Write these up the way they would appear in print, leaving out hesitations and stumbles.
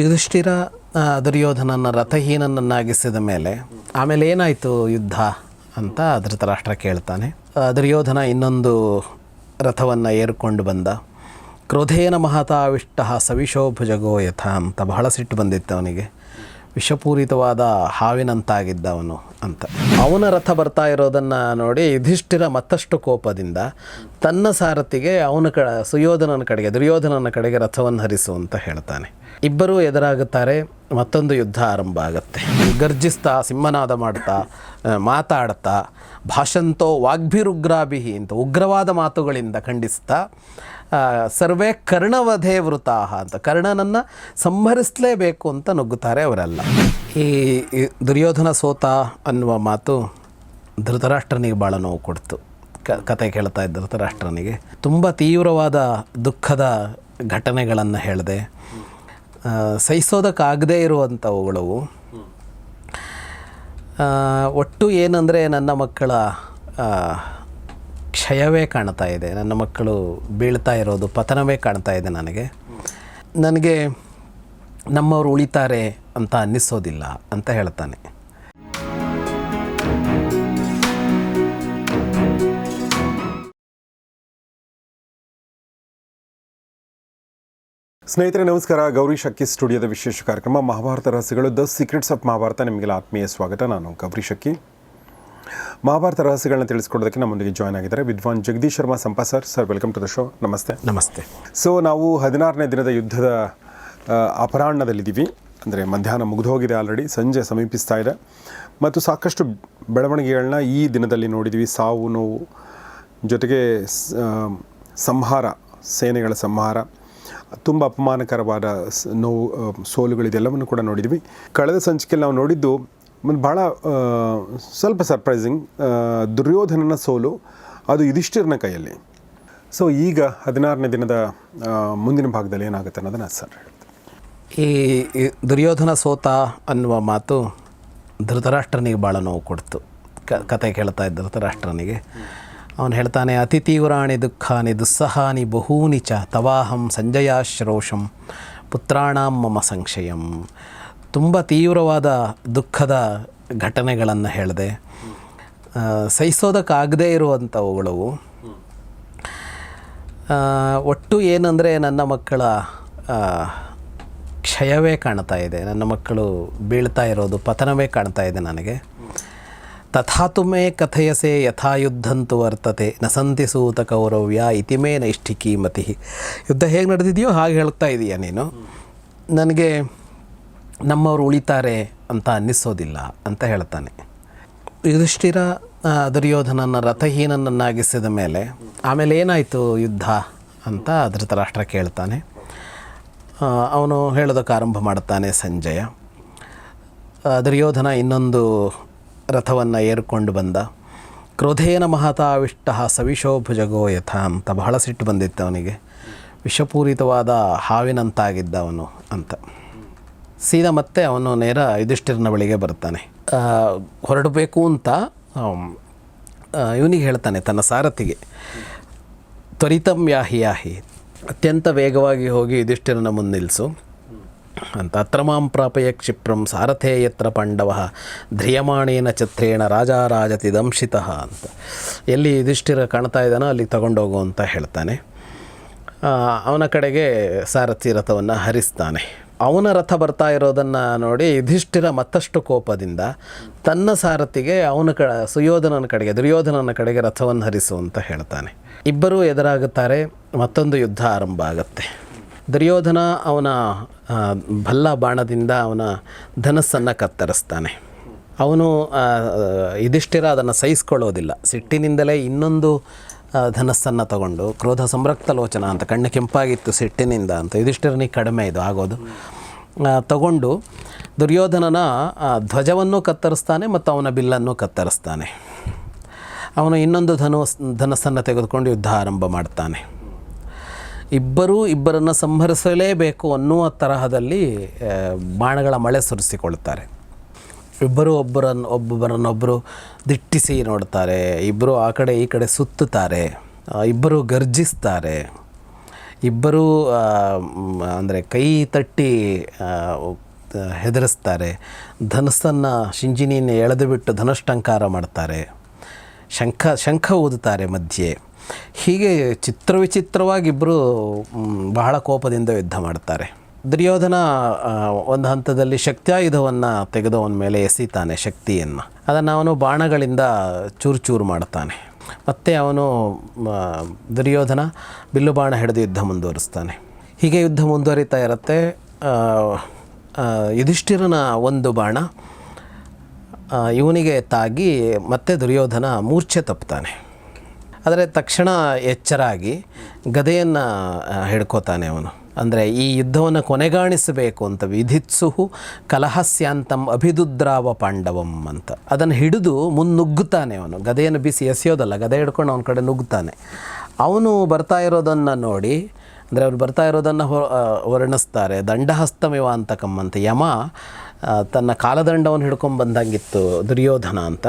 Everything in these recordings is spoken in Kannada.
ಯುಧಿಷ್ಠಿರ ದುರ್ಯೋಧನನ ರಥಹೀನನನ್ನಾಗಿಸಿದ ಮೇಲೆ ಆಮೇಲೆ ಏನಾಯಿತು ಯುದ್ಧ ಅಂತ ಧೃತರಾಷ್ಟ್ರ ಕೇಳ್ತಾನೆ. ದುರ್ಯೋಧನ ಇನ್ನೊಂದು ರಥವನ್ನು ಏರ್ಕೊಂಡು ಬಂದ. ಕ್ರೋಧೇನ ಮಹತಾವಿಷ್ಟ ಸವಿಶೋ ಭುಜಗೋ ಯಥ ಅಂತ ಬಹಳ ಸಿಟ್ಟು ಬಂದಿತ್ತು ಅವನಿಗೆ. ವಿಷಪೂರಿತವಾದ ಹಾವಿನಂತಾಗಿದ್ದವನು ಅಂತ. ಅವನ ರಥ ಬರ್ತಾ ಇರೋದನ್ನು ನೋಡಿ ಯುಧಿಷ್ಠಿರ ಮತ್ತಷ್ಟು ಕೋಪದಿಂದ ತನ್ನ ಸಾರಥಿಗೆ ಸುಯೋಧನನ ಕಡೆಗೆ ದುರ್ಯೋಧನನ ಕಡೆಗೆ ರಥವನ್ನು ಹರಿಸು ಅಂತ ಹೇಳ್ತಾನೆ. ಇಬ್ಬರೂ ಎದುರಾಗುತ್ತಾರೆ. ಮತ್ತೊಂದು ಯುದ್ಧ ಆರಂಭ ಆಗುತ್ತೆ. ಗರ್ಜಿಸ್ತಾ ಸಿಂಹನಾದ ಮಾಡ್ತಾ ಮಾತಾಡ್ತಾ ಭಾಷಂತೋ ವಾಗ್ಭಿರುಗ್ರಾಭಿಹಿ ಅಂತ ಉಗ್ರವಾದ ಮಾತುಗಳಿಂದ ಖಂಡಿಸ್ತಾ ಸರ್ವೇ ಕರ್ಣವಧೇ ವೃತಾಹ ಅಂತ ಕರ್ಣನನ್ನು ಸಂಹರಿಸಲೇಬೇಕು ಅಂತ ನುಗ್ಗುತ್ತಾರೆ ಅವರೆಲ್ಲ. ಈ ದುರ್ಯೋಧನ ಸೋತ ಅನ್ನುವ ಮಾತು ಧೃತರಾಷ್ಟ್ರನಿಗೆ ಭಾಳ ನೋವು ಕೊಡ್ತು. ಕತೆ ಕೇಳ್ತಾ ಇದ್ದ ಧೃತರಾಷ್ಟ್ರನಿಗೆ ತುಂಬ ತೀವ್ರವಾದ ದುಃಖದ ಘಟನೆಗಳನ್ನು ಹೇಳಿದೆ. ಸಹಿಸೋದಕ್ಕಾಗದೇ ಇರುವಂಥವುಗಳು. ಒಟ್ಟು ಏನಂದರೆ ನನ್ನ ಮಕ್ಕಳ ಕ್ಷಯವೇ ಕಾಣ್ತಾ ಇದೆ, ನನ್ನ ಮಕ್ಕಳು ಬೀಳ್ತಾ ಇರೋದು ಪತನವೇ ಕಾಣ್ತಾ ಇದೆ. ನನಗೆ ನಮ್ಮವರು ಉಳಿತಾರೆ ಅಂತ ಅನ್ನಿಸೋದಿಲ್ಲ ಅಂತ ಹೇಳ್ತಾನೆ. ಸ್ನೇಹಿತರೆ ನಮಸ್ಕಾರ. ಗೌರಿ ಶಕ್ಕಿ ಸ್ಟುಡಿಯೋದ ವಿಶೇಷ ಕಾರ್ಯಕ್ರಮ ಮಹಾಭಾರತ ರಹಸ್ಯಗಳು ದ ಸೀಕ್ರೆಟ್ಸ್ ಆಫ್ ಮಹಾಭಾರತ. ನಿಮಗೆಲ್ಲ ಆತ್ಮೀಯ ಸ್ವಾಗತ. ನಾನು ಗೌರಿ ಶಕ್ಕಿ. ಮಹಾಭಾರತ ರಹಸ್ಯಗಳನ್ನ ತಿಳಿಸ್ಕೊಡೋದಕ್ಕೆ ನಮ್ಮೊಂದಿಗೆ ಜಾಯ್ನ್ ಆಗಿದ್ದಾರೆ ವಿದ್ವಾನ್ Jagadish Sharma Sampa sir. Welcome to the show. ನಮಸ್ತೆ. ನಮಸ್ತೆ. ಸೊ ನಾವು 16ನೇ ದಿನದ ಯುದ್ಧದ ಅಪರಾಹ್ನದಲ್ಲಿದ್ದೀವಿ. ಅಂದರೆ ಮಧ್ಯಾಹ್ನ ಮುಗಿದೋಗಿದೆ, ಆಲ್ರೆಡಿ ಸಂಜೆ ಸಮೀಪಿಸ್ತಾ ಇದೆ ಮತ್ತು ಸಾಕಷ್ಟು ಬೆಳವಣಿಗೆಗಳನ್ನ ಈ ದಿನದಲ್ಲಿ ನೋಡಿದ್ದೀವಿ. ಸಾವು ನೋವು ಜೊತೆಗೆ ಸಂಹಾರ, ಸೇನೆಗಳ ಸಂಹಾರ, ತುಂಬ ಅಪಮಾನಕರವಾದ ನೋವು, ಸೋಲುಗಳಿದೆಲ್ಲವನ್ನು ಕೂಡ ನೋಡಿದ್ವಿ. ಕಳೆದ ಸಂಚಿಕೆಯಲ್ಲಿ ನಾವು ನೋಡಿದ್ದು ಒಂದು ಭಾಳ ಸ್ವಲ್ಪ ಸರ್ಪ್ರೈಸಿಂಗ್, ದುರ್ಯೋಧನನ ಸೋಲು, ಅದು ಯುಧಿಷ್ಠಿರನ ಕೈಯಲ್ಲಿ. ಸೊ ಈಗ 16ನೇ ದಿನದ ಮುಂದಿನ ಭಾಗದಲ್ಲಿ ಏನಾಗುತ್ತೆ ಅನ್ನೋದನ್ನು ಸರ್ ಹೇಳ್ತಾರೆ. ಈ ದುರ್ಯೋಧನ ಸೋತ ಅನ್ನುವ ಮಾತು ಧೃತರಾಷ್ಟ್ರನಿಗೆ ಭಾಳ ನೋವು ಕೊಡ್ತು. ಕತೆ ಕೇಳ್ತಾ ಇದ್ದ ಧೃತರಾಷ್ಟ್ರನಿಗೆ ಅವನು ಹೇಳ್ತಾನೆ, ಅತಿ ತೀವ್ರಾಣಿ ದುಃಖಾನಿ ದುಸ್ಸಹಾನಿ ಬಹೂನಿ ಚ ತವಾಹಂ ಸಂಜಯಾಶ್ರೋಷಂ ಪುತ್ರಾಣಾಂ ಮಮ ಸಂಶಯಂ. ತುಂಬ ತೀವ್ರವಾದ ದುಃಖದ ಘಟನೆಗಳನ್ನು ಹೇಳಿದೆ. ಸಹಿಸೋದಕ್ಕಾಗದೇ ಇರುವಂಥವುಗಳು. ಒಟ್ಟು ಏನಂದರೆ ನನ್ನ ಮಕ್ಕಳ ಕ್ಷಯವೇ ಕಾಣ್ತಾ ಇದೆ, ನನ್ನ ಮಕ್ಕಳು ಬೀಳ್ತಾ ಇರೋದು ಪತನವೇ ಕಾಣ್ತಾ ಇದೆ ನನಗೆ. ತಥಾತು ಮೇ ಕಥಯಸೆ ಯಥಾಯುದ್ಧಂತು ವರ್ತತೆ ನ ಸಂತಿ ಸೂತ ಕೌರವ್ಯ ಇತಿಮೇ ನೈಷ್ಠಿಕಿ ಮತಿ. ಯುದ್ಧ ಹೇಗೆ ನಡೆದಿದೆಯೋ ಹಾಗೆ ಹೇಳ್ತಾ ಇದೀಯ ನೀನು. ನನಗೆ ನಮ್ಮವರು ಉಳಿತಾರೆ ಅಂತ ಅನ್ನಿಸೋದಿಲ್ಲ ಅಂತ ಹೇಳ್ತಾನೆ. ಯುಧಿಷ್ಠಿರ ದುರ್ಯೋಧನನ ರಥಹೀನನನ್ನಾಗಿಸಿದ ಮೇಲೆ ಆಮೇಲೆ ಏನಾಯಿತು ಯುದ್ಧ ಅಂತ ಧೃತರಾಷ್ಟ್ರ ಕೇಳ್ತಾನೆ. ಅವನು ಹೇಳೋದಕ್ಕೆ ಆರಂಭ ಮಾಡ್ತಾನೆ ಸಂಜಯ. ದುರ್ಯೋಧನ ಇನ್ನೊಂದು ರಥವನ್ನು ಏರ್ಕೊಂಡು ಬಂದ. ಕ್ರೋಧೇನ ಮಹತಾವಿಷ್ಟ ಸವಿಶೋ ಭುಜಗೋ ಯಥ ಅಂತ ಬಹಳ ಸಿಟ್ಟು ಬಂದಿತ್ತು ಅವನಿಗೆ. ವಿಷಪೂರಿತವಾದ ಹಾವಿನಂತಾಗಿದ್ದವನು ಅಂತ. ಸೀದಾ ಮತ್ತೆ ಅವನು ನೇರ ಯುಧಿಷ್ಠಿರನ ಬಳಿಗೆ ಬರ್ತಾನೆ. ಹೊರಡಬೇಕು ಅಂತ ಇವನಿಗೆ ಹೇಳ್ತಾನೆ, ತನ್ನ ಸಾರಥಿಗೆ, ತ್ವರಿತಂ ಯಾಹಿ ಯಾಹಿ, ಅತ್ಯಂತ ವೇಗವಾಗಿ ಹೋಗಿ ಯುಧಿಷ್ಠಿರನ ಮುಂದೆ ನಿಲ್ಲಿಸು ಅಂತ. ಅತ್ರಮಾಂ ಪ್ರಾಪಯ ಕ್ಷಿಪ್ರಂ ಸಾರಥೇ ಯತ್ರ ಪಾಂಡವ ಧ್ರಿಯಮಾಣೇನ ಛತ್ರೇಣ ರಾಜಾರಾಜತಿ ದಂಶಿತಃ ಅಂತ. ಎಲ್ಲಿ ಯುಧಿಷ್ಠಿರ ಕಾಣ್ತಾ ಇದ್ದಾನೋ ಅಲ್ಲಿಗೆ ತಗೊಂಡೋಗು ಅಂತ ಹೇಳ್ತಾನೆ. ಅವನ ಕಡೆಗೆ ಸಾರಥಿ ರಥವನ್ನು ಹರಿಸ್ತಾನೆ. ಅವನ ರಥ ಬರ್ತಾ ಇರೋದನ್ನು ನೋಡಿ ಯುಧಿಷ್ಠಿರ ಮತ್ತಷ್ಟು ಕೋಪದಿಂದ ತನ್ನ ಸಾರಥಿಗೆ ಸುಯೋಧನನ ಕಡೆಗೆ ದುರ್ಯೋಧನನ ಕಡೆಗೆ ರಥವನ್ನು ಹರಿಸು ಅಂತ ಹೇಳ್ತಾನೆ. ಇಬ್ಬರೂ ಎದುರಾಗುತ್ತಾರೆ. ಮತ್ತೊಂದು ಯುದ್ಧ ಆರಂಭ ಆಗುತ್ತೆ. ದುರ್ಯೋಧನ ಅವನ ಭಲ್ಲ ಬಾಣದಿಂದ ಅವನ ಧನಸ್ಸನ್ನು ಕತ್ತರಿಸ್ತಾನೆ. ಅವನು ಯುಧಿಷ್ಠಿರ ಅದನ್ನು ಸಹಿಸ್ಕೊಳ್ಳೋದಿಲ್ಲ. ಸಿಟ್ಟಿನಿಂದಲೇ ಇನ್ನೊಂದು ಧನಸ್ಸನ್ನು ತಗೊಂಡು, ಕ್ರೋಧ ಸಂರಕ್ತ ಲೋಚನ ಅಂತ, ಕಣ್ಣು ಕೆಂಪಾಗಿತ್ತು ಸಿಟ್ಟಿನಿಂದ ಅಂತ, ಯುಧಿಷ್ಠಿರನಿಗೆ ಕಡಿಮೆ ಇದು ಆಗೋದು, ತಗೊಂಡು ದುರ್ಯೋಧನನ ಧ್ವಜವನ್ನು ಕತ್ತರಿಸ್ತಾನೆ ಮತ್ತು ಅವನ ಬಿಲ್ಲನ್ನು ಕತ್ತರಿಸ್ತಾನೆ. ಅವನು ಇನ್ನೊಂದು ಧನಸ್ಸನ್ನು ತೆಗೆದುಕೊಂಡು ಯುದ್ಧ ಆರಂಭ ಮಾಡ್ತಾನೆ. ಇಬ್ಬರನ್ನು ಸಂಹರಿಸಲೇಬೇಕು ಅನ್ನುವ ತರಹದಲ್ಲಿ ಬಾಣಗಳ ಮಳೆ ಸುರಿಸಿಕೊಳ್ತಾರೆ. ಇಬ್ಬರು ಒಬ್ಬರನ್ನೊಬ್ಬರು ದಿಟ್ಟಿಸಿ ನೋಡ್ತಾರೆ. ಇಬ್ಬರು ಆ ಕಡೆ ಈ ಕಡೆ ಸುತ್ತುತ್ತಾರೆ. ಇಬ್ಬರು ಗರ್ಜಿಸ್ತಾರೆ. ಇಬ್ಬರೂ ಅಂದರೆ ಕೈ ತಟ್ಟಿ ಹೆದರಿಸ್ತಾರೆ. ಧನಸ್ಸನ್ನು ಶಿಂಜಿನಿಯನ್ನು ಎಳೆದು ಬಿಟ್ಟು ಧನುಷ್ಟಂಕಾರ ಮಾಡ್ತಾರೆ. ಶಂಖ ಊದುತ್ತಾರೆ ಮಧ್ಯೆ. ಹೀಗೆ ಚಿತ್ರವಿಚಿತ್ರವಾಗಿ ಇಬ್ಬರು ಬಹಳ ಕೋಪದಿಂದ ಯುದ್ಧ ಮಾಡ್ತಾರೆ. ದುರ್ಯೋಧನ ಒಂದು ಹಂತದಲ್ಲಿ ಶಕ್ತ್ಯಾಯುಧವನ್ನು ತೆಗೆದು ಅವನ ಮೇಲೆ ಎಸಿತಾನೆ, ಶಕ್ತಿಯನ್ನು. ಅದನ್ನು ಅವನು ಬಾಣಗಳಿಂದ ಚೂರು ಚೂರು ಮಾಡ್ತಾನೆ. ಮತ್ತು ಅವನು ದುರ್ಯೋಧನ ಬಿಲ್ಲು ಬಾಣ ಹಿಡಿದು ಯುದ್ಧ ಮುಂದುವರಿಸ್ತಾನೆ. ಹೀಗೆ ಯುದ್ಧ ಮುಂದುವರಿತಾ ಇರುತ್ತೆ. ಯುಧಿಷ್ಠಿರನ ಒಂದು ಬಾಣ ಇವನಿಗೆ ತಾಗಿ ಮತ್ತೆ ದುರ್ಯೋಧನ ಮೂರ್ಛೆ ತಪ್ಪುತ್ತಾನೆ. ಆದರೆ ತಕ್ಷಣ ಎಚ್ಚರಾಗಿ ಗದೆಯನ್ನು ಹಿಡ್ಕೋತಾನೆ ಅವನು. ಅಂದರೆ ಈ ಯುದ್ಧವನ್ನು ಕೊನೆಗಾಣಿಸಬೇಕು ಅಂತ. ವಿಧಿತ್ಸುಹು ಕಲಹಸ್ಯಾಂತಂ ಅಭಿದುದ್ರಾವ ಪಾಂಡವಂ ಅಂತ. ಅದನ್ನು ಹಿಡಿದು ಮುನ್ನುಗ್ಗುತ್ತಾನೆ ಅವನು. ಗದೆಯನ್ನು ಬಿಸಿ ಎಸೆಯೋದಲ್ಲ, ಗದೆ ಹಿಡ್ಕೊಂಡು ಅವನ ಕಡೆ ನುಗ್ಗುತ್ತಾನೆ. ಅವನು ಬರ್ತಾ ಇರೋದನ್ನು ನೋಡಿ, ಅಂದರೆ ಅವ್ರು ಬರ್ತಾ ಇರೋದನ್ನು ವರ್ಣಿಸ್ತಾರೆ. ದಂಡಹಸ್ತಮಿವ ಅಂತಕಮ್ಮಂತೆ. ಯಮ ತನ್ನ ಕಾಲದಂಡವನ್ನು ಹಿಡ್ಕೊಂಡು ಬಂದಂಗಿತ್ತು ದುರ್ಯೋಧನ ಅಂತ.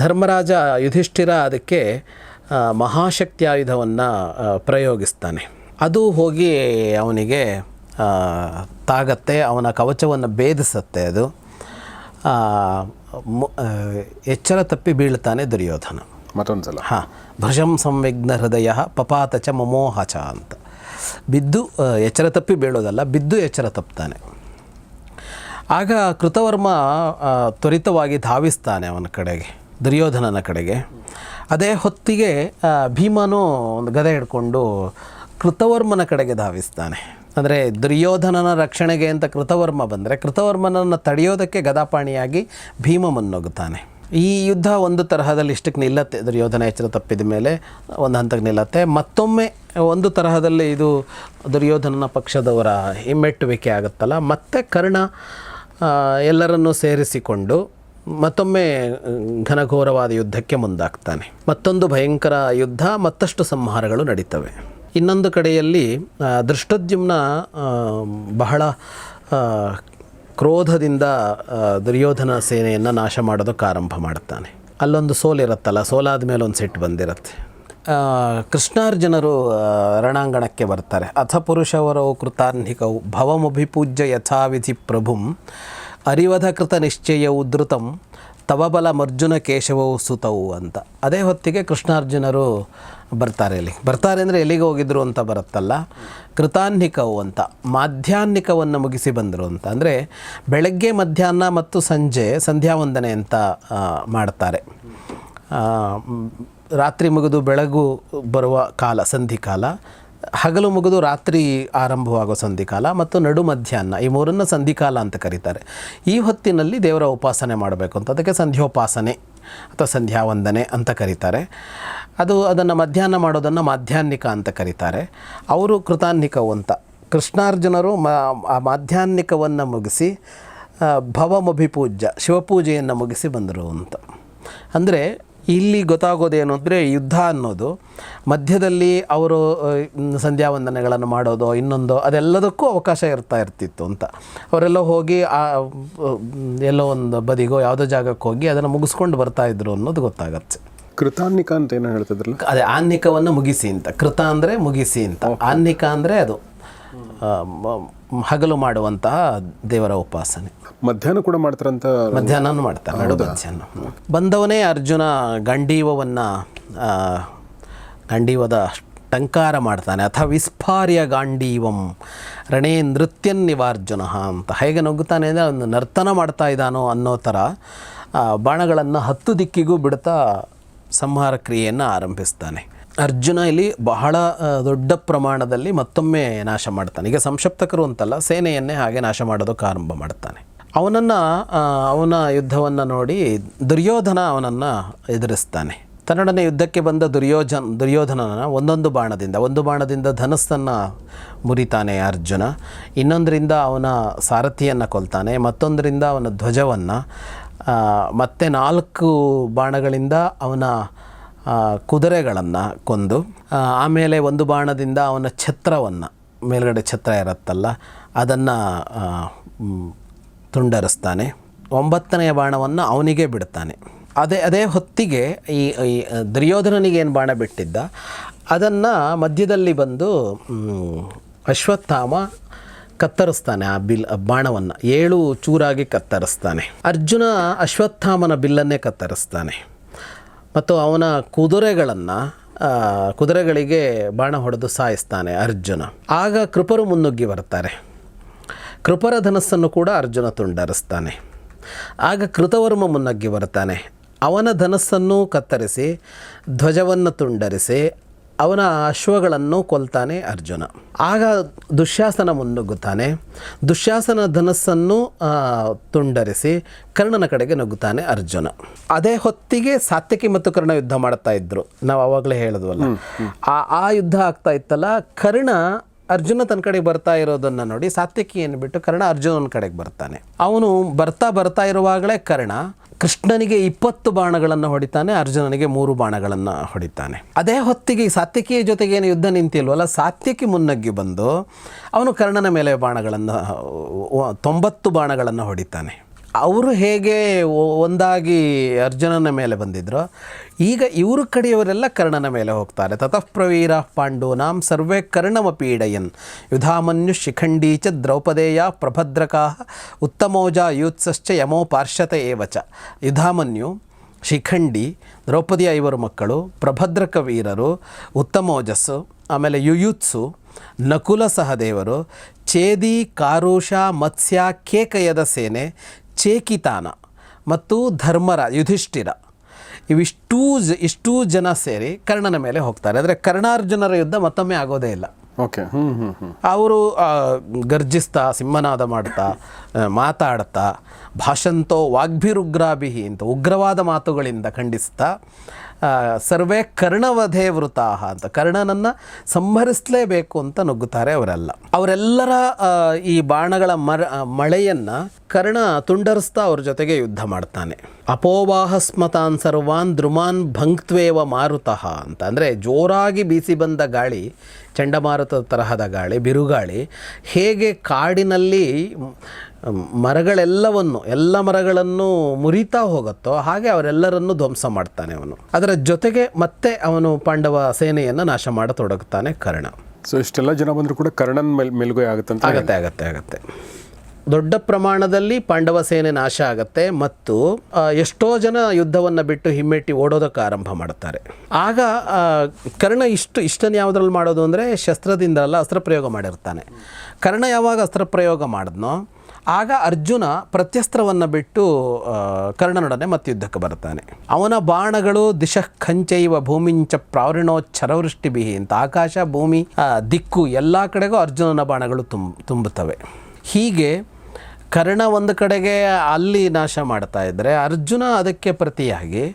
ಧರ್ಮರಾಜ ಯುಧಿಷ್ಠಿರ ಅದಕ್ಕೆ ಮಹಾಶಕ್ತಿಯಾಯುಧವನ್ನು ಪ್ರಯೋಗಿಸ್ತಾನೆ. ಅದು ಹೋಗಿ ಅವನಿಗೆ ತಾಗತ್ತೆ, ಅವನ ಕವಚವನ್ನು ಭೇದಿಸುತ್ತೆ. ಅದು ಎಚ್ಚರ ತಪ್ಪಿ ಬೀಳ್ತಾನೆ ದುರ್ಯೋಧನ. ಮತ್ತೊಂದು ಸಲ ಭೃಶಂ ಸಂವಿಘ್ನ ಹೃದಯ ಪಪಾತ ಚ ಮಮೋಹ ಚ ಅಂತ. ಬಿದ್ದು ಎಚ್ಚರ ತಪ್ಪಿ ಬೀಳೋದಲ್ಲ, ಬಿದ್ದು ಎಚ್ಚರ ತಪ್ತಾನೆ. ಆಗ ಕೃತವರ್ಮ ತ್ವರಿತವಾಗಿ ಧಾವಿಸ್ತಾನೆ ಅವನ ಕಡೆಗೆ, ದುರ್ಯೋಧನನ ಕಡೆಗೆ. ಅದೇ ಹೊತ್ತಿಗೆ ಭೀಮನು ಒಂದು ಗದೆ ಹಿಡ್ಕೊಂಡು ಕೃತವರ್ಮನ ಕಡೆಗೆ ಧಾವಿಸ್ತಾನೆ. ಅಂದರೆ ದುರ್ಯೋಧನನ ರಕ್ಷಣೆಗೆ ಅಂತ ಕೃತವರ್ಮ ಬಂದರೆ ಕೃತವರ್ಮನನ್ನು ತಡೆಯೋದಕ್ಕೆ ಗದಾಪಾಣಿಯಾಗಿ ಭೀಮ ಮುನ್ನುಗ್ಗುತ್ತಾನೆ. ಈ ಯುದ್ಧ ಒಂದು ತರಹದಲ್ಲಿ ಇಷ್ಟಕ್ಕೆ ನಿಲ್ಲತ್ತೆ. ದುರ್ಯೋಧನ ಎಚ್ಚರ ತಪ್ಪಿದ ಮೇಲೆ ಒಂದು ಹಂತಕ್ಕೆ ನಿಲ್ಲತ್ತೆ. ಮತ್ತೊಮ್ಮೆ ಒಂದು ತರಹದಲ್ಲಿ ಇದು ದುರ್ಯೋಧನನ ಪಕ್ಷದವರ ಹಿಮ್ಮೆಟ್ಟುವಿಕೆ ಆಗುತ್ತಲ್ಲ. ಮತ್ತೆ ಕರ್ಣ ಎಲ್ಲರನ್ನೂ ಸೇರಿಸಿಕೊಂಡು ಮತ್ತೊಮ್ಮೆ ಘನಘೋರವಾದ ಯುದ್ಧಕ್ಕೆ ಮುಂದಾಗ್ತಾನೆ. ಮತ್ತೊಂದು ಭಯಂಕರ ಯುದ್ಧ, ಮತ್ತಷ್ಟು ಸಂಹಾರಗಳು ನಡೀತವೆ. ಇನ್ನೊಂದು ಕಡೆಯಲ್ಲಿ ದೃಷ್ಟದ್ಯುಮ್ನ ಬಹಳ ಕ್ರೋಧದಿಂದ ದುರ್ಯೋಧನ ಸೇನೆಯನ್ನು ನಾಶ ಮಾಡೋದಕ್ಕೆ ಆರಂಭ ಮಾಡ್ತಾನೆ. ಅಲ್ಲೊಂದು ಸೋಲಿರುತ್ತಲ್ಲ, ಸೋಲಾದ ಮೇಲೆ ಒಂದು ಸಿಟ್ಟು ಬಂದಿರುತ್ತೆ. ಕೃಷ್ಣಾರ್ಜುನರು ರಣಾಂಗಣಕ್ಕೆ ಬರ್ತಾರೆ. ಅಥ ಪುರುಷವರವು ಕೃತಾರ್ನಿಕವು ಭವಮಭಿಪೂಜ್ಯ ಯಥಾವಿಧಿ ಪ್ರಭುಂ ಅರಿವಧ ಕೃತ ನಿಶ್ಚಯವು ಧೃತಂ ತವ ಬಲಮರ್ಜುನ ಕೇಶವವು ಸುತವು ಅಂತ. ಅದೇ ಹೊತ್ತಿಗೆ ಕೃಷ್ಣಾರ್ಜುನರು ಬರ್ತಾರೆ. ಬರ್ತಾರೆ ಅಂದರೆ ಎಲ್ಲಿಗೆ ಹೋಗಿದ್ರು ಅಂತ ಬರುತ್ತಲ್ಲ, ಕೃತಾನ್ನಿಕವು ಅಂತ, ಮಾಧ್ಯಾಹ್ನಿಕವನ್ನು ಮುಗಿಸಿ ಬಂದರು ಅಂತ. ಅಂದರೆ ಬೆಳಗ್ಗೆ, ಮಧ್ಯಾಹ್ನ ಮತ್ತು ಸಂಜೆ ಸಂಧ್ಯಾವಂದನೆ ಅಂತ ಮಾಡ್ತಾರೆ. ರಾತ್ರಿ ಮುಗಿದು ಬೆಳಗು ಬರುವ ಕಾಲ ಸಂಧಿಕಾಲ, ಹಗಲು ಮುಗಿದು ರಾತ್ರಿ ಆರಂಭವಾಗೋ ಸಂಧಿಕಾಲ ಮತ್ತು ನಡು ಮಧ್ಯಾಹ್ನ, ಈ ಮೂರನ್ನು ಸಂಧಿಕಾಲ ಅಂತ ಕರೀತಾರೆ. ಈ ಹೊತ್ತಿನಲ್ಲಿ ದೇವರ ಉಪಾಸನೆ ಮಾಡಬೇಕು ಅಂತ, ಅದಕ್ಕೆ ಸಂಧ್ಯೋಪಾಸನೆ ಅಥವಾ ಸಂಧ್ಯಾವಂದನೆ ಅಂತ ಕರೀತಾರೆ. ಅದನ್ನು ಮಧ್ಯಾಹ್ನ ಮಾಡೋದನ್ನು ಮಾಧ್ಯಾಹ್ನಿಕ ಅಂತ ಕರೀತಾರೆ. ಅವರು ಕೃತಾನ್ನಿಕವು ಅಂತ. ಕೃಷ್ಣಾರ್ಜುನರು ಆ ಮಾಧ್ಯಾಹ್ನಿಕವನ್ನು ಮುಗಿಸಿ ಭವಮಭಿಪೂಜ್ಯ ಶಿವಪೂಜೆಯನ್ನು ಮುಗಿಸಿ ಬಂದರು ಅಂತ. ಅಂದರೆ ಇಲ್ಲಿ ಗೊತ್ತಾಗೋದೇನು ಅಂದರೆ, ಯುದ್ಧ ಅನ್ನೋದು ಮಧ್ಯದಲ್ಲಿ ಅವರು ಸಂಧ್ಯಾವಂದನೆಗಳನ್ನು ಮಾಡೋದು ಇನ್ನೊಂದು ಅದೆಲ್ಲದಕ್ಕೂ ಅವಕಾಶ ಇರ್ತಿತ್ತು ಅಂತ. ಅವರೆಲ್ಲ ಹೋಗಿ ಎಲ್ಲೋ ಒಂದು ಬದಿಗೋ ಯಾವುದೋ ಜಾಗಕ್ಕೆ ಹೋಗಿ ಅದನ್ನು ಮುಗಿಸ್ಕೊಂಡು ಬರ್ತಾಯಿದ್ರು ಅನ್ನೋದು ಗೊತ್ತಾಗತ್ತೆ. ಕೃತಾನ್ನಿಕ ಅಂತ ಏನೋ ಹೇಳ್ತಿದ್ರಲ್ಲ, ಅದೇ ಆನ್ನಿಕವನ್ನು ಮುಗಿಸಿ ಅಂತ. ಕೃತ ಅಂದರೆ ಮುಗಿಸಿ ಅಂತ, ಆನ್ನಿಕ ಅಂದರೆ ಅದು ಹಗಲು ಮಾಡುವಂತಹ ದೇವರ ಉಪಾಸನೆ. ಮಧ್ಯಾಹ್ನ ಕೂಡ ಮಾಡ್ತಾರಂತ? ಮಧ್ಯಾಹ್ನನೂ ಮಾಡ್ತಾರೆ, ನಡು ಮಧ್ಯಾಹ್ನ. ಬಂದವನೇ ಅರ್ಜುನ ಗಾಂಡೀವದ ಟಂಕಾರ ಮಾಡ್ತಾನೆ. ಅಥ ವಿಸ್ಫಾರ್ಯ ಗಾಂಡೀವಂ ರಣೇ ನೃತ್ಯನ್ನಿವಾರ್ಜುನ ಅಂತ. ಹೇಗೆ ನುಗ್ಗುತ್ತಾನೆ ಅಂದರೆ ಒಂದು ನರ್ತನ ಮಾಡ್ತಾ ಇದ್ದಾನೋ ಅನ್ನೋ ಥರ ಬಾಣಗಳನ್ನು 10 ದಿಕ್ಕಿಗೂ ಬಿಡ್ತಾ ಸಂಹಾರ ಕ್ರಿಯೆಯನ್ನು ಆರಂಭಿಸ್ತಾನೆ. ಅರ್ಜುನ ಇಲ್ಲಿ ಬಹಳ ದೊಡ್ಡ ಪ್ರಮಾಣದಲ್ಲಿ ಮತ್ತೊಮ್ಮೆ ನಾಶ ಮಾಡ್ತಾನೆ. ಈಗ ಸಂಶಪ್ತಕರು ಅಂತಲ್ಲ, ಸೇನೆಯನ್ನೇ ಹಾಗೆ ನಾಶ ಮಾಡೋದಕ್ಕೆ ಆರಂಭ ಮಾಡ್ತಾನೆ. ಅವನ ಯುದ್ಧವನ್ನು ನೋಡಿ ದುರ್ಯೋಧನ ಅವನನ್ನು ಎದುರಿಸ್ತಾನೆ. ತನ್ನೊಡನೆ ಯುದ್ಧಕ್ಕೆ ಬಂದ ದುರ್ಯೋಧನನ ಒಂದು ಬಾಣದಿಂದ ಧನಸ್ಸನ್ನು ಮುರಿತಾನೆ ಅರ್ಜುನ. ಇನ್ನೊಂದರಿಂದ ಅವನ ಸಾರಥಿಯನ್ನು ಕೊಲ್ತಾನೆ, ಮತ್ತೊಂದರಿಂದ ಅವನ ಧ್ವಜವನ್ನು, ಮತ್ತೆ 4 ಬಾಣಗಳಿಂದ ಅವನ ಕುದುರೆಗಳನ್ನು ಕೊಂದು, ಆಮೇಲೆ ಒಂದು ಬಾಣದಿಂದ ಅವನ ಛತ್ರವನ್ನು, ಮೇಲ್ಗಡೆ ಛತ್ರ ಇರುತ್ತಲ್ಲ ಅದನ್ನು ತುಂಡರಿಸ್ತಾನೆ. 9ನೇ ಬಾಣವನ್ನು ಅವನಿಗೆ ಬಿಡ್ತಾನೆ. ಅದೇ ಹೊತ್ತಿಗೆ ಈ ದುರ್ಯೋಧನನಿಗೆ ಏನು ಬಾಣ ಬಿಟ್ಟಿದ್ದ ಅದನ್ನು ಮಧ್ಯದಲ್ಲಿ ಬಂದು ಅಶ್ವತ್ಥಾಮ ಕತ್ತರಿಸ್ತಾನೆ. ಆ ಬಾಣವನ್ನು 7 ಚೂರಾಗಿ ಕತ್ತರಿಸ್ತಾನೆ. ಅರ್ಜುನ ಅಶ್ವತ್ಥಾಮನ ಬಿಲ್ಲನ್ನೇ ಕತ್ತರಿಸ್ತಾನೆ ಮತ್ತು ಅವನ ಕುದುರೆಗಳಿಗೆ ಬಾಣ ಹೊಡೆದು ಸಾಯಿಸ್ತಾನೆ ಅರ್ಜುನ. ಆಗ ಕೃಪರು ಮುನ್ನುಗ್ಗಿ ಬರ್ತಾರೆ. ಕೃಪರ ಧನಸ್ಸನ್ನು ಕೂಡ ಅರ್ಜುನ ತುಂಡರಿಸ್ತಾನೆ. ಆಗ ಕೃತವರ್ಮ ಮುನ್ನುಗ್ಗಿ ಬರ್ತಾನೆ. ಅವನ ಧನಸ್ಸನ್ನು ಕತ್ತರಿಸಿ ಧ್ವಜವನ್ನು ತುಂಡರಿಸಿ ಅವನ ಅಶ್ವಗಳನ್ನು ಕೊಲ್ತಾನೆ ಅರ್ಜುನ. ಆಗ ದುಶ್ಯಾಸನ ಮುನ್ನುಗ್ಗುತ್ತಾನೆ. ದುಶ್ಯಾಸನ ಧನಸ್ಸನ್ನು ತುಂಡರಿಸಿ ಕರ್ಣನ ಕಡೆಗೆ ನುಗ್ಗುತ್ತಾನೆ ಅರ್ಜುನ. ಅದೇ ಹೊತ್ತಿಗೆ ಸಾತ್ಯಕಿ ಮತ್ತು ಕರ್ಣ ಯುದ್ಧ ಮಾಡ್ತಾ ಇದ್ರು. ನಾವು ಆವಾಗಲೇ ಹೇಳಿದ್ವಲ್ಲ, ಆ ಯುದ್ಧ ಆಗ್ತಾ ಇತ್ತಲ್ಲ. ಕರ್ಣ ಅರ್ಜುನ ತನ್ನ ಕಡೆಗೆ ಬರ್ತಾ ಇರೋದನ್ನು ನೋಡಿ ಸಾತ್ಯಕಿ ಏನ್ಬಿಟ್ಟು ಕರ್ಣ ಅರ್ಜುನನ ಕಡೆಗೆ ಬರ್ತಾನೆ. ಅವನು ಬರ್ತಾ ಇರುವಾಗಲೇ ಕರ್ಣ ಕೃಷ್ಣನಿಗೆ 20 ಬಾಣಗಳನ್ನು ಹೊಡಿತಾನೆ, ಅರ್ಜುನನಿಗೆ 3 ಬಾಣಗಳನ್ನು ಹೊಡಿತಾನೆ. ಅದೇ ಹೊತ್ತಿಗೆ ಸಾತ್ಯಕಿಯ ಜೊತೆಗೆ ಏನು ಯುದ್ಧ ನಿಂತಿಲ್ವಲ್ಲ, ಸಾತ್ಯಕಿ ಮುನ್ನಗ್ಗಿ ಬಂದು ಅವನು ಕರ್ಣನ ಮೇಲೆ 90 ಬಾಣಗಳನ್ನು ಹೊಡಿತಾನೆ. ಅವರು ಹೇಗೆ ಒಂದಾಗಿ ಅರ್ಜುನನ ಮೇಲೆ ಬಂದಿದ್ರು, ಈಗ ಇವರು ಕಡೆಯವರೆಲ್ಲ ಕರ್ಣನ ಮೇಲೆ ಹೋಗ್ತಾರೆ. ತತಃ ಪ್ರವೀರ ಪಾಂಡೂನಾಂ ಸರ್ವೇ ಕರ್ಣಮಪೀಡಯನ್ ಯುಧಾಮನ್ಯು ಶಿಖಂಡೀ ಚ ದ್ರೌಪದೇಯ ಪ್ರಭದ್ರಕಾ ಉತ್ತಮೋಜ ಯೂತ್ಸಶ್ಚ ಯಮೋ ಪಾರ್ಶ್ವತ ಏವಚ. ಯುಧಾಮನ್ಯು, ಶಿಖಂಡಿ, ದ್ರೌಪದಿಯ 5 ಮಕ್ಕಳು, ಪ್ರಭದ್ರಕ ವೀರರು, ಉತ್ತಮೋಜಸ್ಸು, ಆಮೇಲೆ ಯುಯುತ್ಸು, ನಕುಲ ಸಹದೇವರು, ಛೇದಿ, ಕಾರುಷ, ಮತ್ಸ್ಯ, ಕೇಕಯದ ಸೇನೆ, ಚೇಕಿತಾನ ಮತ್ತು ಯುಧಿಷ್ಠಿರ ಇಷ್ಟೂ ಜನ ಸೇರಿ ಕರ್ಣನ ಮೇಲೆ ಹೋಗ್ತಾರೆ. ಆದರೆ ಕರ್ಣಾರ್ಜುನರ ಯುದ್ಧ ಮತ್ತೊಮ್ಮೆ ಆಗೋದೇ ಇಲ್ಲ. ಓಕೆ. ಅವರು ಗರ್ಜಿಸ್ತಾ, ಸಿಂಹನಾದ ಮಾಡ್ತಾ, ಮಾತಾಡ್ತಾ, ಭಾಷಂತೋ ವಾಗ್ಭಿರುಗ್ರಾಭಿಹಿ ಅಂತ ಉಗ್ರವಾದ ಮಾತುಗಳಿಂದ ಖಂಡಿಸ್ತಾ, ಸರ್ವೇ ಕರ್ಣವಧೇ ವೃತಾಹ ಅಂತ ಕರ್ಣನನ್ನು ಸಂಹರಿಸಲೇಬೇಕು ಅಂತ ನುಗ್ಗುತ್ತಾರೆ ಅವರೆಲ್ಲರ ಈ ಬಾಣಗಳ ಮಳೆಯನ್ನು ಕರ್ಣ ತುಂಡರಿಸ್ತಾ ಅವ್ರ ಜೊತೆಗೆ ಯುದ್ಧ ಮಾಡ್ತಾನೆ. ಅಪೋವಾಹಸ್ಮತಾನ್ ಸರ್ವಾನ್ ದ್ರುಮಾನ್ ಭಂಕ್ತ್ವೇವ ಮಾರುತಃ ಅಂತ. ಅಂದರೆ ಜೋರಾಗಿ ಬೀಸಿ ಬಂದ ಗಾಳಿ, ಚಂಡಮಾರುತದ ತರಹದ ಗಾಳಿ, ಬಿರುಗಾಳಿ ಹೇಗೆ ಕಾಡಿನಲ್ಲಿ ಎಲ್ಲ ಮರಗಳನ್ನು ಮುರಿತಾ ಹೋಗುತ್ತೋ ಹಾಗೆ ಅವರೆಲ್ಲರನ್ನು ಧ್ವಂಸ ಮಾಡ್ತಾನೆ ಅವನು. ಅದರ ಜೊತೆಗೆ ಮತ್ತೆ ಅವನು ಪಾಂಡವ ಸೇನೆಯನ್ನು ನಾಶ ಮಾಡತೊಡಗುತ್ತಾನೆ ಕರ್ಣ. ಸೊ ಇಷ್ಟೆಲ್ಲ ಜನ ಬಂದರೂ ಕೂಡ ಕರ್ಣನ್ ಮೇಲ್ಗೊಯ್ ಆಗತ್ತೆ. ದೊಡ್ಡ ಪ್ರಮಾಣದಲ್ಲಿ ಪಾಂಡವ ಸೇನೆ ನಾಶ ಆಗತ್ತೆ ಮತ್ತು ಎಷ್ಟೋ ಜನ ಯುದ್ಧವನ್ನು ಬಿಟ್ಟು ಹಿಮ್ಮೆಟ್ಟಿ ಓಡೋದಕ್ಕೆ ಆರಂಭ ಮಾಡ್ತಾರೆ. ಆಗ ಕರ್ಣ ಇಷ್ಟನ್ನು ಯಾವುದ್ರಲ್ಲಿ ಮಾಡೋದು ಅಂದರೆ ಶಸ್ತ್ರದಿಂದ ಅಲ್ಲ, ಅಸ್ತ್ರಪ್ರಯೋಗ ಮಾಡಿರ್ತಾನೆ. ಕರ್ಣ ಯಾವಾಗ ಅಸ್ತ್ರಪ್ರಯೋಗ ಮಾಡಿದ್ನೋ ಆಗ ಅರ್ಜುನ ಪ್ರತ್ಯಸ್ತ್ರವನ್ನು ಬಿಟ್ಟು ಕರ್ಣನೊಡನೆ ಮತ್ತೆ ಯುದ್ಧಕ್ಕೆ ಬರ್ತಾನೆ. ಅವನ ಬಾಣಗಳು ದಿಶಃ ಖಂಚೈವ ಭೂಮಿಂಚ ಪ್ರಾವೃಣೋಚ್ಛರವೃಷ್ಟಿಭಿಹಿ ಅಂತ ಆಕಾಶ, ಭೂಮಿ, ದಿಕ್ಕು ಎಲ್ಲ ಕಡೆಗೂ ಅರ್ಜುನನ ಬಾಣಗಳು ತುಂಬುತ್ತವೆ. ಹೀಗೆ ಕರ್ಣ ಒಂದು ಕಡೆಗೆ ಅಲ್ಲಿ ನಾಶ ಮಾಡ್ತಾ ಇದ್ದರೆ ಅರ್ಜುನ ಅದಕ್ಕೆ ಪ್ರತಿಯಾಗಿ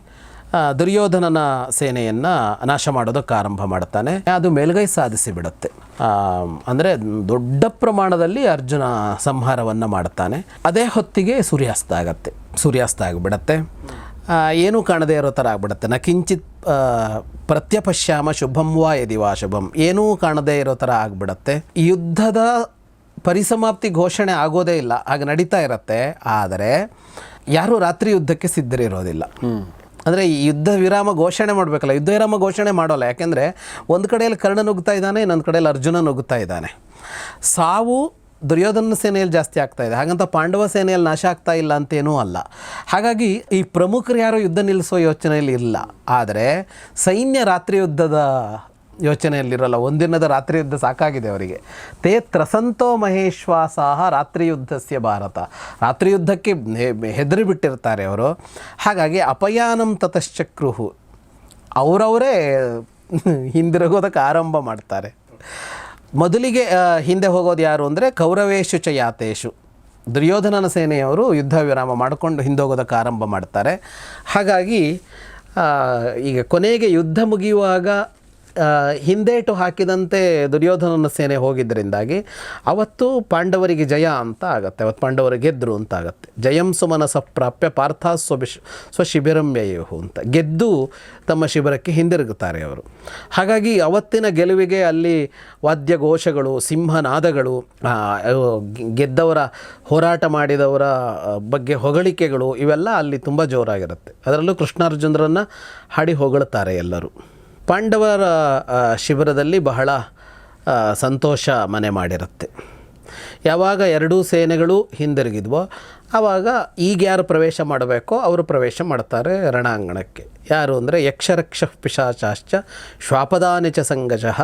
ದುರ್ಯೋಧನನ ಸೇನೆಯನ್ನು ನಾಶ ಮಾಡೋದಕ್ಕೆ ಆರಂಭ ಮಾಡ್ತಾನೆ. ಅದು ಮೇಲ್ಗೈ ಸಾಧಿಸಿ ಬಿಡುತ್ತೆ. ಅಂದರೆ ದೊಡ್ಡ ಪ್ರಮಾಣದಲ್ಲಿ ಅರ್ಜುನ ಸಂಹಾರವನ್ನು ಮಾಡ್ತಾನೆ. ಅದೇ ಹೊತ್ತಿಗೆ ಸೂರ್ಯಾಸ್ತ ಆಗಿಬಿಡತ್ತೆ. ಏನೂ ಕಾಣದೇ ಇರೋ ಥರ ಆಗಿಬಿಡುತ್ತೆ. ನ ಕಿಂಚಿತ್ ಪ್ರತ್ಯಪಶ್ಯಾಮ ಶುಭಂ ವಾ ಯದಿ ವಾ ಶುಭಂ, ಏನೂ ಕಾಣದೇ ಇರೋ ಥರ ಆಗಿಬಿಡತ್ತೆ. ಯುದ್ಧದ ಪರಿಸಮಾಪ್ತಿ ಘೋಷಣೆ ಆಗೋದೇ ಇಲ್ಲ, ಹಾಗೆ ನಡೀತಾ ಇರುತ್ತೆ. ಆದರೆ ಯಾರೂ ರಾತ್ರಿ ಯುದ್ಧಕ್ಕೆ ಸಿದ್ಧರಿರೋದಿಲ್ಲ. ಅಂದರೆ ಈ ಯುದ್ಧ ವಿರಾಮ ಘೋಷಣೆ ಮಾಡಬೇಕಲ್ಲ, ಯುದ್ಧ ವಿರಾಮ ಘೋಷಣೆ ಮಾಡೋಲ್ಲ. ಯಾಕೆಂದರೆ ಒಂದು ಕಡೆಯಲ್ಲಿ ಕರ್ಣ ನುಗ್ಗುತ್ತಾ ಇದ್ದಾನೆ, ಇನ್ನೊಂದು ಕಡೆಯಲ್ಲಿ ಅರ್ಜುನ ನುಗ್ಗುತ್ತಾ ಇದ್ದಾನೆ. ಸಾವು ದುರ್ಯೋಧನ ಸೇನೆಯಲ್ಲಿ ಜಾಸ್ತಿ ಆಗ್ತಾ ಇದೆ, ಹಾಗಂತ ಪಾಂಡವ ಸೇನೆಯಲ್ಲಿ ನಾಶ ಆಗ್ತಾ ಇಲ್ಲ ಅಂತೇನೂ ಅಲ್ಲ. ಹಾಗಾಗಿ ಈ ಪ್ರಮುಖರು ಯಾರು ಯುದ್ಧ ನಿಲ್ಲಿಸೋ ಯೋಚನೆಯಲ್ಲಿ ಇಲ್ಲ. ಆದರೆ ಸೈನ್ಯ ರಾತ್ರಿ ಯುದ್ಧದ ಯೋಚನೆಯಲ್ಲಿರೋಲ್ಲ. ಒಂದಿನದ ರಾತ್ರಿ ಯುದ್ಧ ಸಾಕಾಗಿದೆ ಅವರಿಗೆ. ತೇ ತ್ರಸಂತೋ ಮಹೇಶ್ವಾಸಾಹ ರಾತ್ರಿ ಯುದ್ಧಸ್ಯ ಭಾರತ. ರಾತ್ರಿ ಯುದ್ಧಕ್ಕೆ ಹೆದರಿ ಬಿಟ್ಟಿರ್ತಾರೆ ಅವರು. ಹಾಗಾಗಿ ಅಪಯಾನಂ ತತಶ್ಚಕ್ರುಹು, ಅವರವರೇ ಹಿಂದಿರುಗೋದಕ್ಕೆ ಆರಂಭ ಮಾಡ್ತಾರೆ. ಮೊದಲಿಗೆ ಹಿಂದೆ ಹೋಗೋದು ಯಾರು ಅಂದರೆ ಕೌರವೇಶು ಚ ಯಾತೇಶು, ದುರ್ಯೋಧನನ ಸೇನೆಯವರು ಯುದ್ಧ ವಿರಾಮ ಮಾಡಿಕೊಂಡು ಹಿಂದೋಗೋದಕ್ಕೆ ಆರಂಭ ಮಾಡ್ತಾರೆ. ಹಾಗಾಗಿ ಈಗ ಕೊನೆಗೆ ಯುದ್ಧ ಮುಗಿಯುವಾಗ ಹಿಂದೇಟು ಹಾಕಿದಂತೆ ದುರ್ಯೋಧನನ ಸೇನೆ ಹೋಗಿದ್ದರಿಂದಾಗಿ ಅವತ್ತು ಪಾಂಡವರಿಗೆ ಜಯ ಅಂತ ಆಗುತ್ತೆ, ಅವತ್ತು ಪಾಂಡವರು ಗೆದ್ದರು ಅಂತ ಆಗುತ್ತೆ. ಜಯಂ ಸುಮನಸ ಪ್ರಾಪ್ಯ ಪಾರ್ಥ ಸ್ವಶಿಬಿರಂ ಯಯುಹು ಅಂತ, ಗೆದ್ದು ತಮ್ಮ ಶಿಬಿರಕ್ಕೆ ಹಿಂದಿರುಗುತ್ತಾರೆ ಅವರು. ಹಾಗಾಗಿ ಅವತ್ತಿನ ಗೆಲುವಿಗೆ ಅಲ್ಲಿ ವಾದ್ಯಘೋಷಗಳು, ಸಿಂಹನಾದಗಳು, ಗೆದ್ದವರ ಹೋರಾಟ ಮಾಡಿದವರ ಬಗ್ಗೆ ಹೊಗಳಿಕೆಗಳು, ಇವೆಲ್ಲ ಅಲ್ಲಿ ತುಂಬ ಜೋರಾಗಿರುತ್ತೆ. ಅದರಲ್ಲೂ ಕೃಷ್ಣಾರ್ಜುನರನ್ನು ಹಾಡಿ ಹೊಗಳ್ತಾರೆ ಎಲ್ಲರೂ. ಪಾಂಡವರ ಶಿಬಿರದಲ್ಲಿ ಬಹಳ ಸಂತೋಷ ಮನೆ ಮಾಡಿರುತ್ತೆ. ಯಾವಾಗ ಎರಡೂ ಸೇನೆಗಳು ಹಿಂದಿರುಗಿದ್ವೋ ಆವಾಗ ಈಗ ಯಾರು ಪ್ರವೇಶ ಮಾಡಬೇಕೋ ಅವರು ಪ್ರವೇಶ ಮಾಡ್ತಾರೆ ರಣಾಂಗಣಕ್ಕೆ. ಯಾರು ಅಂದರೆ ಯಕ್ಷರಕ್ಷ ಪಿಶಾಚಾಶ್ಚ ಶ್ವಾಪದಾನಿ ಚ ಸಂಗಜಃ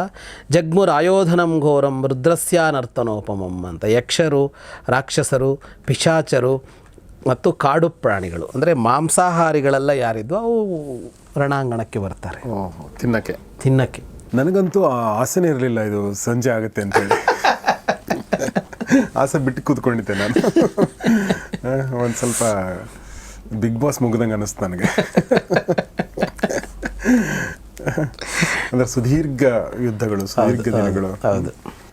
ಜಗ್ಮುರಾಯೋಧನಂ ಘೋರಂ ರುದ್ರಸ್ಯಾನರ್ತನೋಪಮಂ ಅಂತ. ಯಕ್ಷರು, ರಾಕ್ಷಸರು, ಪಿಶಾಚರು ಮತ್ತು ಕಾಡು ಪ್ರಾಣಿಗಳು ಅಂದರೆ ಮಾಂಸಾಹಾರಿಗಳೆಲ್ಲ ಯಾರಿದ್ವು ಅವು ರಣಾಂಗಣಕ್ಕೆ ಬರ್ತಾರೆ ತಿನ್ನಕ್ಕೆ. ನನಗಂತೂ ಆ ಆಸೆನೇ ಇರಲಿಲ್ಲ ಇದು ಸಂಜೆ ಆಗುತ್ತೆ ಅಂತೇಳಿ. ಆಸೆ ಬಿಟ್ಟು ಕೂತ್ಕೊಂಡಿದ್ದೆ ನಾನು. ಒಂದು ಸ್ವಲ್ಪ ಬಿಗ್ ಬಾಸ್ ಮುಗ್ದಂಗೆ ಅನ್ನಿಸ್ತು ನನಗೆ. ಅಂದರೆ ಸುದೀರ್ಘ ಯುದ್ಧಗಳು, ಸುದೀರ್ಘ ದಿನಗಳು. ಹೌದು,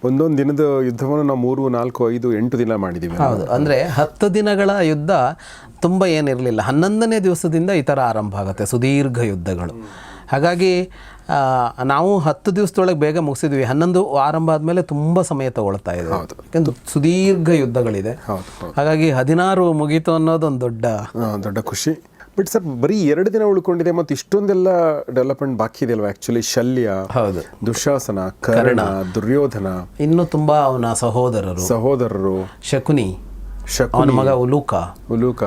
ಒಂದೊಂದು ದಿನದ ಯುದ್ಧವನ್ನು ನಾವು 3, 4, 5, 8 ದಿನ ಮಾಡಿದ್ದೀವಿ. ಹೌದು, ಅಂದರೆ 10 ದಿನಗಳ ಯುದ್ಧ ತುಂಬ ಏನಿರಲಿಲ್ಲ. 11ನೇ ದಿವಸದಿಂದ ಈ ಥರ ಆರಂಭ ಆಗುತ್ತೆ ಸುದೀರ್ಘ ಯುದ್ಧಗಳು. ಹಾಗಾಗಿ ನಾವು 10 ದಿವಸದೊಳಗೆ ಬೇಗ ಮುಗಿಸಿದ್ವಿ. 11 ಆರಂಭ ಆದಮೇಲೆ ತುಂಬ ಸಮಯ ತಗೊಳ್ತಾ ಇದೆ, ಯಾಕೆಂದ್ರೆ ಸುದೀರ್ಘ ಯುದ್ಧಗಳಿದೆ. ಹಾಗಾಗಿ 16 ಮುಗೀತು ಅನ್ನೋದು ಒಂದು ದೊಡ್ಡ ಖುಷಿ. ಬಟ್ ಸರ್, ಬರೀ 2 ದಿನ ಉಳ್ಕೊಂಡಿದೆ ಮತ್ತು ಇಷ್ಟೊಂದೆಲ್ಲ ಡೆವಲಪ್ಮೆಂಟ್ ಬಾಕಿ ಇದೆ ಅಲ್ವಾ? ಆ್ಯಕ್ಚುಲಿ ಶಲ್ಯ, ಹೌದು, ದುಶಾಸನ, ಕರ್ಣ, ದುರ್ಯೋಧನ, ಇನ್ನು ತುಂಬ ಅವನ ಸಹೋದರರು, ಶಕುನಿ, ಅವನ ಮಗ ಉಲೂಕ,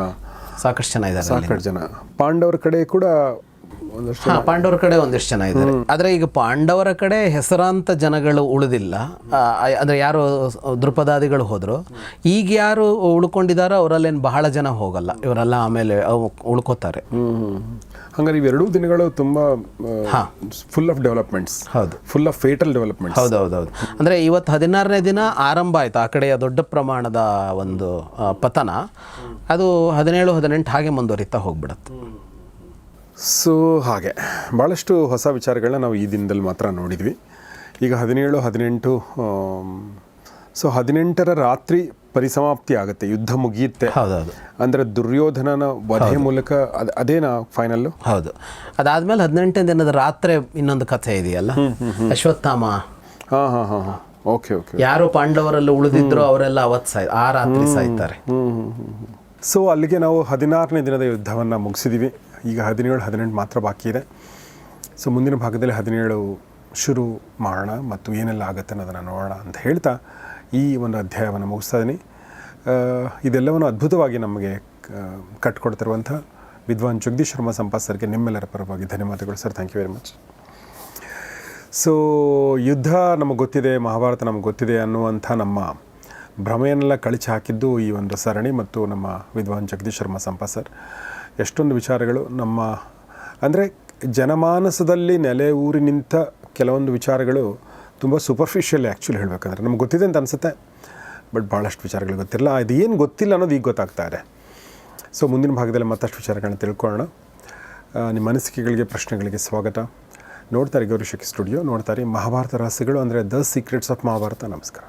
ಸಾಕಷ್ಟು ಜನ. ಪಾಂಡವರ ಕಡೆ ಕೂಡ ಪಾಂಡವರ ಕಡೆ ಒಂದಿಷ್ಟು ಜನ ಇದ್ದಾರೆ. ಆದರೆ ಈಗ ಪಾಂಡವರ ಕಡೆ ಹೆಸರಾಂತ ಜನಗಳು ಉಳಿದಿಲ್ಲ. ಅಂದರೆ ಯಾರು ದೃಪದಾದಿಗಳು ಹೋದರು. ಈಗ ಯಾರು ಉಳ್ಕೊಂಡಿದ್ದಾರೋ ಅವರಲ್ಲೇನು ಬಹಳ ಜನ ಹೋಗಲ್ಲ, ಇವರೆಲ್ಲ ಆಮೇಲೆ ಉಳ್ಕೋತಾರೆ. ಹಂಗಾರೆ ಇವೆರಡೂ ದಿನಗಳು ತುಂಬ ಫುಲ್ ಆಫ್ ಡೆವಲಪ್ಮೆಂಟ್ಸ್. ಹೌದು, ಫುಲ್ ಆಫ್ ಫೇಟಲ್ ಡೆವಲಪ್ಮೆಂಟ್ಸ್. ಹೌದೌದು. ಅಂದರೆ ಇವತ್ತು 16ನೇ ದಿನ ಆರಂಭ ಆಯಿತು ಆ ಕಡೆಯ ದೊಡ್ಡ ಪ್ರಮಾಣದ ಒಂದು ಪತನ. ಅದು 17, 18 ಹಾಗೆ ಮುಂದುವರಿತಾ ಹೋಗ್ಬಿಡುತ್ತೆ. ಸೊ ಹಾಗೆ ಭಾಳಷ್ಟು ಹೊಸ ವಿಚಾರಗಳನ್ನ ನಾವು ಈ ದಿನದಲ್ಲಿ ಮಾತ್ರ ನೋಡಿದ್ವಿ. ಈಗ 17, 18, ಸೊ 18ರ ರಾತ್ರಿ ಪರಿಸಮಾಪ್ತಿ ಆಗುತ್ತೆ, ಯುದ್ಧ ಮುಗಿಯುತ್ತೆ. ಹೌದೌದು. ಅಂದರೆ ದುರ್ಯೋಧನನ ವಧೆ ಮೂಲಕ ಅದೇನಾ ಫೈನಲ್ಲು? ಹೌದು. ಅದಾದಮೇಲೆ 18ನೇ ದಿನದ ರಾತ್ರಿ ಇನ್ನೊಂದು ಕಥೆ ಇದೆಯಲ್ಲ, ಅಶ್ವತ್ಥಾಮ. ಹಾಂ, ಓಕೆ. ಯಾರು ಪಾಂಡವರಲ್ಲಿ ಉಳಿದಿದ್ರು ಅವರೆಲ್ಲ ಆ ರಾತ್ರಿ ಸಾಯ್ತಾರೆ. ಸೊ ಅಲ್ಲಿಗೆ ನಾವು 16ನೇ ದಿನದ ಯುದ್ಧವನ್ನು ಮುಗಿಸಿದ್ದೀವಿ. ಈಗ 17, 18 ಮಾತ್ರ ಬಾಕಿ ಇದೆ. ಸೊ ಮುಂದಿನ ಭಾಗದಲ್ಲಿ 17 ಶುರು ಮಾಡೋಣ ಮತ್ತು ಏನೆಲ್ಲ ಆಗುತ್ತೆ ಅನ್ನೋದನ್ನು ನೋಡೋಣ ಅಂತ ಹೇಳ್ತಾ ಈ ಒಂದು ಅಧ್ಯಾಯವನ್ನು ಮುಗಿಸ್ತಾ ಇದ್ದೀನಿ. ಇದೆಲ್ಲವನ್ನು ಅದ್ಭುತವಾಗಿ ನಮಗೆ ಕಟ್ಕೊಡ್ತಿರುವಂಥ ವಿದ್ವಾನ್ ಜಗದೀಶ್ ಶರ್ಮಾ ಸಂಪಾತ್ ಸರ್ಗೆ ನಿಮ್ಮೆಲ್ಲರ ಪರವಾಗಿ ಧನ್ಯವಾದಗಳು sir. Thank you very much. So ಯುದ್ಧ ನಮಗೆ ಗೊತ್ತಿದೆ, ಮಹಾಭಾರತ ನಮಗೆ ಗೊತ್ತಿದೆ ಅನ್ನುವಂಥ ನಮ್ಮ ಭ್ರಮೆಯನ್ನೆಲ್ಲ ಕಳಚಿ ಹಾಕಿದ್ದು ಈ ಒಂದು ಸರಣಿ ಮತ್ತು ನಮ್ಮ ವಿದ್ವಾನ್ ಜಗದೀಶ್ ಶರ್ಮಾ ಸಂಪಾತ್ ಸರ್. ಎಷ್ಟೊಂದು ವಿಚಾರಗಳು ನಮ್ಮ ಅಂದರೆ ಜನಮಾನಸದಲ್ಲಿ ನೆಲೆ ಊರಿ ನಿಂತ ಕೆಲವೊಂದು ವಿಚಾರಗಳು ತುಂಬ ಸೂಪರ್ಫಿಷಿಯಲ್ ಆ್ಯಕ್ಚುಲಿ ಹೇಳಬೇಕಂದ್ರೆ ನಮ್ಗೆ ಗೊತ್ತಿದೆ ಅಂತ ಅನಿಸುತ್ತೆ. ಬಟ್ ಭಾಳಷ್ಟು ವಿಚಾರಗಳು ಗೊತ್ತಿರಲ್ಲ. ಅದು ಏನು ಗೊತ್ತಿಲ್ಲ ಅನ್ನೋದು ಈಗ ಗೊತ್ತಾಗ್ತಾ ಇದೆ. ಸೊ ಮುಂದಿನ ಭಾಗದಲ್ಲಿ ಮತ್ತಷ್ಟು ವಿಚಾರಗಳನ್ನ ತಿಳ್ಕೊಳ್ಳೋಣ. ನಿಮ್ಮ ಅನಿಸಿಕೆಗಳಿಗೆ, ಪ್ರಶ್ನೆಗಳಿಗೆ ಸ್ವಾಗತ. ನೋಡ್ತಾರೆ ಗೌರಿ ಶಕಿ ಸ್ಟುಡಿಯೋ, ನೋಡ್ತಾರೆ ಮಹಾಭಾರತ ರಹಸ್ಯಗಳು ಅಂದರೆ ದ ಸೀಕ್ರೆಟ್ಸ್ ಆಫ್ ಮಹಾಭಾರತ. ನಮಸ್ಕಾರ.